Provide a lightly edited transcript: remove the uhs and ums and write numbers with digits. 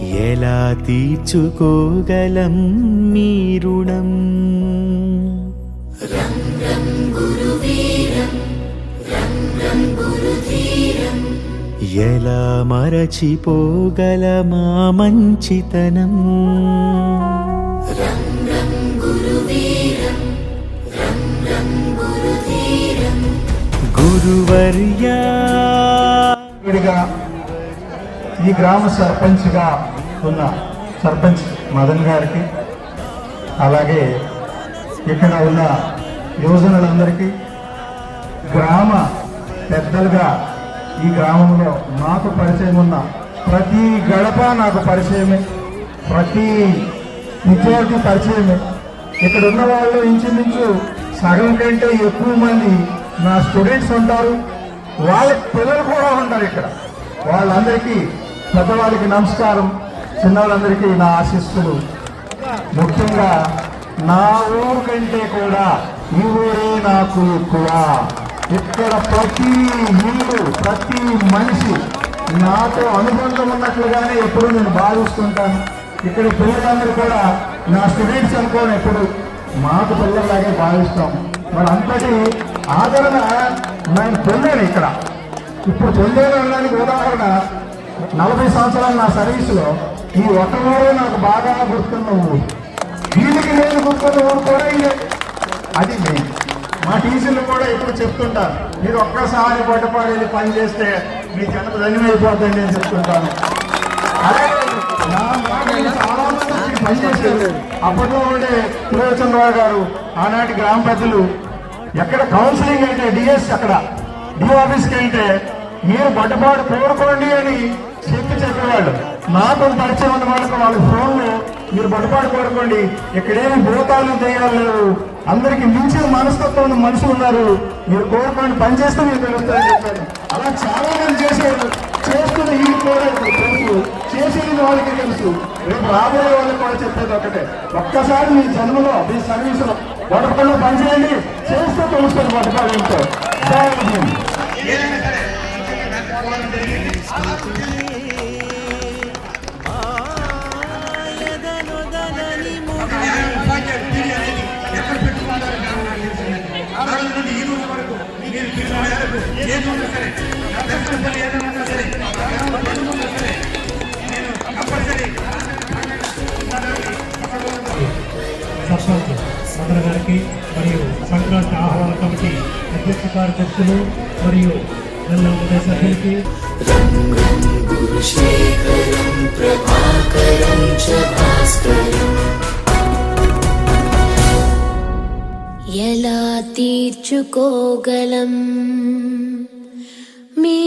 ఎలా తీర్చుకోగలం మీ రుణం? రం రం గురువీరం రం రం గురుధీరం. ఎలా మరచిపోగలమా మంచితనం? రం రం గురువీరం రం రం గురుధీరం. గురువర్యా ఈ గ్రామ సర్పంచ్గా ఉన్న సర్పంచ్ మదన్ గారికి, అలాగే ఇక్కడ ఉన్న యువజనులందరికీ, గ్రామ పెద్దలుగా ఈ గ్రామంలో నాకు పరిచయం ఉన్న ప్రతి గడప నాకు పరిచయమే, ప్రతి విద్యార్థి పరిచయమే. ఇక్కడ ఉన్న వాళ్ళు ఇంచుమించు సగం కంటే ఎక్కువ మంది నా స్టూడెంట్స్ ఉంటారు, వాళ్ళ పిల్లలు కూడా ఉంటారు ఇక్కడ. వాళ్ళందరికీ, పెద్దవాళ్ళకి నమస్కారం, చిన్నవాళ్ళందరికీ నా ఆశీస్సులు. ముఖ్యంగా నా ఊరు కంటే కూడా ఈ ఊరే నాకు ఎక్కువ. ఇక్కడ ప్రతి ఇల్లు, ప్రతి మనిషి నాతో అనుబంధం ఉన్నట్లుగానే ఎప్పుడు నేను భావిస్తుంటాను. ఇక్కడ పిల్లలందరూ కూడా నా స్టూడెంట్స్ అనుకోని ఎప్పుడు మాకు పిల్లల్లాగే భావిస్తాం. మరి అంతటి ఆదరణ నేను పొందాను ఇక్కడ. ఇప్పుడు పొందేది అనడానికి ఉదాహరణ, 40 సంవత్సరాలు నా సర్వీసులో ఈ ఒక ఊరే నాకు బాగా గుర్తున్న ఊరు. వీళ్ళకి నేను గుర్తున్న ఊరు కూడా ఇదే. అది నేను మా టీచర్లు కూడా ఇప్పుడు చెప్తుంటారు, మీరు ఒక్కసారి పట్టుపాడేది పని చేస్తే మీ జన్మ ధన్యమైపోతుంది అని చెప్తుంటాను. అలాగే నా మాటలు చాలా మంది పనిచేశారు. అప్పట్లో ఉండే పురోచంద్రరావు గారు, ఆనాటి గ్రామ పెద్దలు, ఎక్కడ కౌన్సిలింగ్ అయితే డిఎస్, అక్కడ డి ఆఫీస్కి వెళ్తే మీరు బట్టుబాటు కోరుకోండి అని చెప్పేవాళ్ళు. నాకు పరిచయం ఉన్న వాళ్ళకి వాళ్ళ ఫోన్లో మీరు బట్టుబాటు కోరుకోండి, ఇక్కడేమి భూతాలు దయ్యాలు లేవు, అందరికి మించిన మనస్తత్వం ఉన్న మనుషులు ఉన్నారు, మీరు కోరుకోండి, పని చేస్తే మీరు తెలుస్తారని చెప్పారు. అలా చాలా మంది చేసేవాళ్ళు. చేస్తున్న ఈ కూడా తెలుసు, చేసేది వాళ్ళకి తెలుసు. రేపు రాబోయే వాళ్ళకి కూడా చెప్పేది ఒకటే, ఒక్కసారి మీ జన్మలో మీ సర్వీసులో బట్టపడిలో పనిచేయండి, చేస్తే తెలుస్తుంది బట్టపాడు ఏంటో. సర్పంచ్ మదన్ గారికి మరియు సంక్రాంతి ఆహ్వాన కమిటీ అధ్యక్ష కార్యదర్శులు మరియు జిల్లా సభ్యులకి ఎలా తీర్చుకోగలం మీ